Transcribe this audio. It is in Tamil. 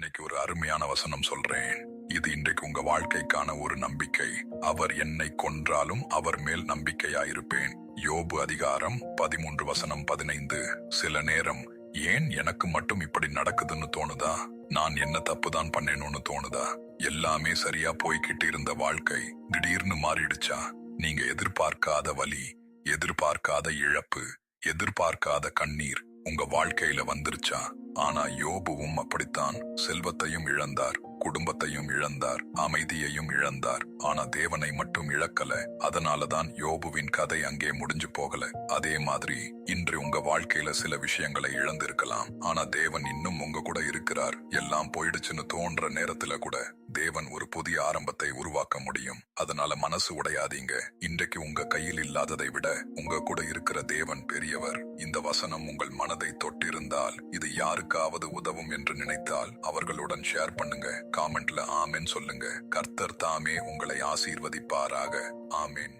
இன்னைக்கு ஒரு அருமையான வசனம் சொல்றேன். இது இன்றைக்கு உங்க வாழ்க்கைக்கான ஒரு நம்பிக்கை. அவர் என்னை கொன்றாலும் அவர் மேல் நம்பிக்கையாயிருப்பேன். யோபு அதிகாரம் 13:15. சில நேரம் ஏன் எனக்கு மட்டும் இப்படி நடக்குதுன்னு தோணுதா? நான் என்ன தப்புதான் பண்ணேன்னு தோணுதா? எல்லாமே சரியா போய்கிட்டு இருந்த வாழ்க்கை திடீர்னு மாறிடுச்சா? நீங்க எதிர்பார்க்காத வலி, எதிர்பார்க்காத இழப்பு, எதிர்பார்க்காத கண்ணீர் உங்க வாழ்க்கையில வந்துருச்சா? ஆனா யோபுவும் அப்படித்தான். செல்வத்தையும் இழந்தார், குடும்பத்தையும் இழந்தார், அமைதியையும் இழந்தார். ஆனா தேவனை மட்டும் இழக்கல. அதனாலதான் யோபுவின் கதை அங்கே முடிஞ்சு போகல. அதே மாதிரி இன்று உங்க வாழ்க்கையில சில விஷயங்களை இழந்திருக்கலாம். ஆனா தேவன் இன்னும் உங்க கூட இருக்கிறார். எல்லாம் போயிடுச்சுன்னு தோன்ற நேரத்துல கூட தேவன் ஒரு புதிய ஆரம்பத்தை உருவாக்க முடியும். அதனால மனசு உடையாதீங்க. இன்றைக்கு உங்க கையில் இல்லாததை விட உங்க கூட இருக்கிற தேவன் பெரியவர். இந்த வசனம் உங்கள் மனதை தொட்டிருந்தால், இது யாருக்காவது உதவும் என்று நினைத்தால் அவர்களுடன் ஷேர் பண்ணுங்க. காமெண்ட்ல ஆமென் சொல்லுங்க. கர்த்தர் தாமே உங்களை ஆசீர்வதிப்பாராக. ஆமென்.